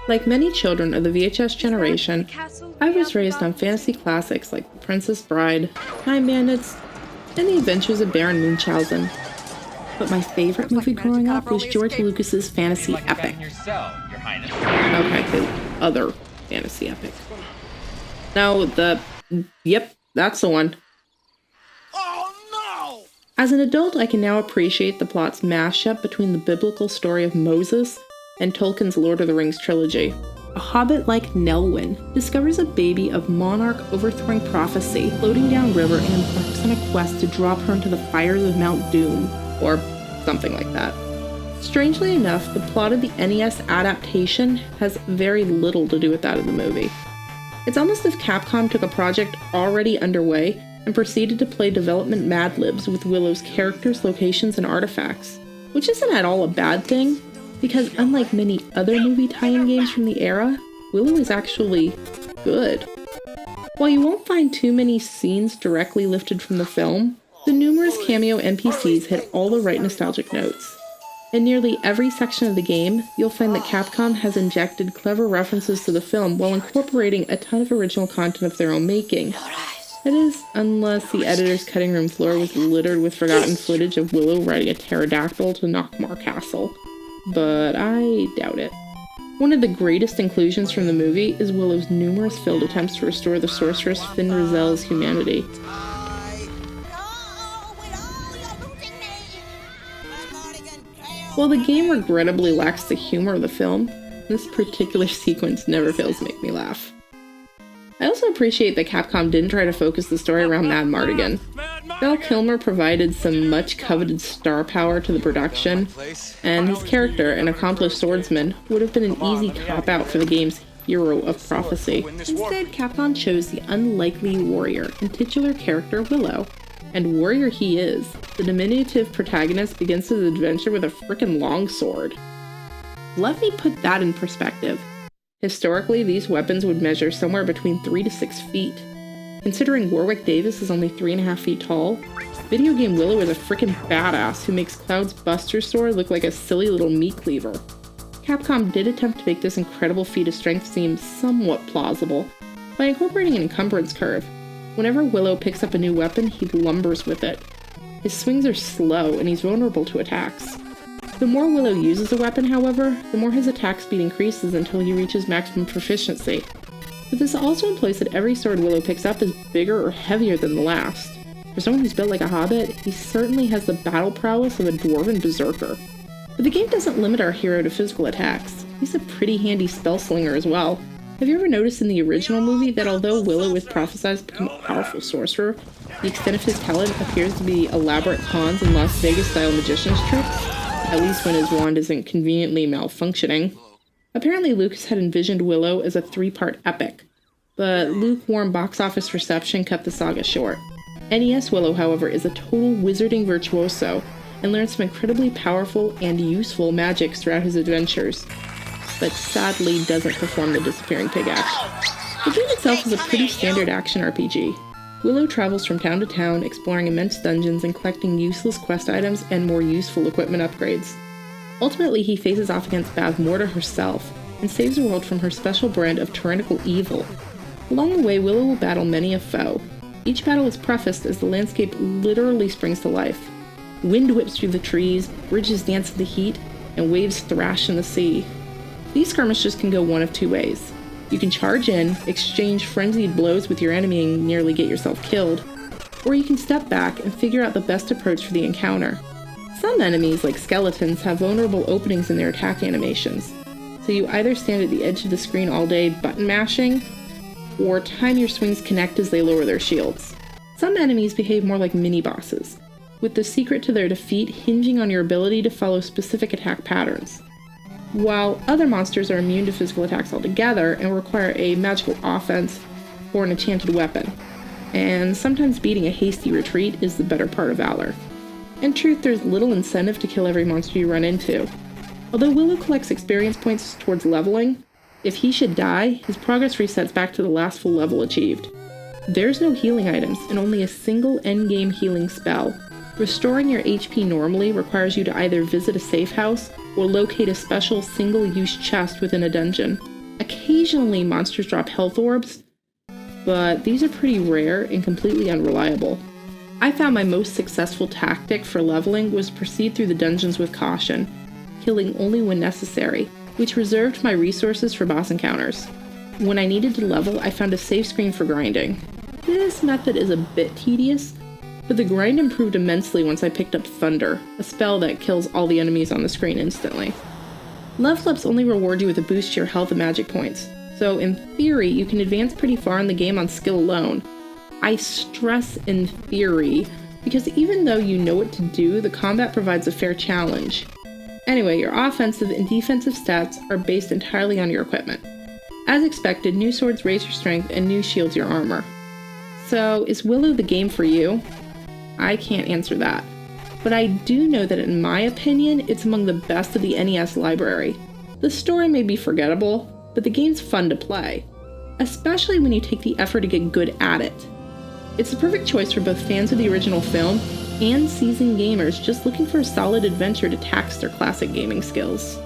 Like many children of the VHS generation, I was raised on fantasy classics like The Princess Bride, Time Bandits, and The Adventures of Baron Munchausen. But my favorite movie growing up was George Lucas's fantasy epic. Okay, his other fantasy epic. Yep, that's the one. Oh no! As an adult, I can now appreciate the plot's mashup between the biblical story of Moses and Tolkien's Lord of the Rings trilogy. A hobbit-like Nelwyn discovers a baby of monarch overthrowing prophecy floating downriver and embarks on a quest to drop her into the fires of Mount Doom, or something like that. Strangely enough, the plot of the NES adaptation has very little to do with that of the movie. It's almost as if Capcom took a project already underway and proceeded to play development Mad Libs with Willow's characters, locations, and artifacts, which isn't at all a bad thing, because unlike many other movie tie-in games from the era, Willow is actually good. While you won't find too many scenes directly lifted from the film, the numerous cameo NPCs hit all the right nostalgic notes. In nearly every section of the game, you'll find that Capcom has injected clever references to the film while incorporating a ton of original content of their own making. That is, unless the editor's cutting room floor was littered with forgotten footage of Willow riding a pterodactyl to Nockmaar Castle. But I doubt it. One of the greatest inclusions from the movie is Willow's numerous failed attempts to restore the sorceress Finrizel's humanity. While the game regrettably lacks the humor of the film, this particular sequence never fails to make me laugh. I also appreciate that Capcom didn't try to focus the story around Mad Mardigan. Val Kilmer provided some much-coveted star power to the production, and his character, an accomplished swordsman, would have been an easy cop-out for the game's hero of prophecy. Instead, Capcom chose the unlikely warrior and titular character Willow. And warrior he is. The diminutive protagonist begins his adventure with a frickin' longsword. Let me put that in perspective. Historically, these weapons would measure somewhere between 3 to 6 feet. Considering Warwick Davis is only 3.5 feet tall, video game Willow is a frickin' badass who makes Cloud's Buster Sword look like a silly little meat cleaver. Capcom did attempt to make this incredible feat of strength seem somewhat plausible by incorporating an encumbrance curve. Whenever Willow picks up a new weapon, he lumbers with it. His swings are slow, and he's vulnerable to attacks. The more Willow uses a weapon, however, the more his attack speed increases until he reaches maximum proficiency. But this also implies that every sword Willow picks up is bigger or heavier than the last. For someone who's built like a hobbit, he certainly has the battle prowess of a dwarven berserker. But the game doesn't limit our hero to physical attacks. He's a pretty handy spell slinger as well. Have you ever noticed in the original movie that although Willow is prophesied to become a powerful sorcerer, the extent of his talent appears to be elaborate cons and Las Vegas-style magician's tricks? At least when his wand isn't conveniently malfunctioning. Apparently Lucas had envisioned Willow as a 3-part epic, but lukewarm box office reception cut the saga short. NES Willow, however, is a total wizarding virtuoso, and learns some incredibly powerful and useful magics throughout his adventures, but sadly doesn't perform the disappearing pig act. The game itself is a pretty standard action RPG. Willow travels from town to town, exploring immense dungeons and collecting useless quest items and more useful equipment upgrades. Ultimately, he faces off against Bavmorda herself, and saves the world from her special brand of tyrannical evil. Along the way, Willow will battle many a foe. Each battle is prefaced as the landscape literally springs to life. Wind whips through the trees, bridges dance in the heat, and waves thrash in the sea. These skirmishes can go one of two ways. You can charge in, exchange frenzied blows with your enemy and nearly get yourself killed, or you can step back and figure out the best approach for the encounter. Some enemies, like skeletons, have vulnerable openings in their attack animations, so you either stand at the edge of the screen all day button mashing, or time your swings connect as they lower their shields. Some enemies behave more like mini-bosses, with the secret to their defeat hinging on your ability to follow specific attack patterns, while other monsters are immune to physical attacks altogether and require a magical offense or an enchanted weapon, and sometimes beating a hasty retreat is the better part of valor. In truth, there's little incentive to kill every monster you run into. Although Willow collects experience points towards leveling, if he should die, his progress resets back to the last full level achieved. There's no healing items, and only a single endgame healing spell. Restoring your HP normally requires you to either visit a safe house or locate a special single-use chest within a dungeon. Occasionally, monsters drop health orbs, but these are pretty rare and completely unreliable. I found my most successful tactic for leveling was to proceed through the dungeons with caution, killing only when necessary, which reserved my resources for boss encounters. When I needed to level, I found a save screen for grinding. This method is a bit tedious, but the grind improved immensely once I picked up Thunder, a spell that kills all the enemies on the screen instantly. Level ups only reward you with a boost to your health and magic points, so in theory you can advance pretty far in the game on skill alone. I stress in theory, because even though you know what to do, the combat provides a fair challenge. Anyway, your offensive and defensive stats are based entirely on your equipment. As expected, new swords raise your strength and new shields your armor. So, is Willow the game for you? I can't answer that. But I do know that in my opinion, it's among the best of the NES library. The story may be forgettable, but the game's fun to play, especially when you take the effort to get good at it. It's the perfect choice for both fans of the original film and seasoned gamers just looking for a solid adventure to tax their classic gaming skills.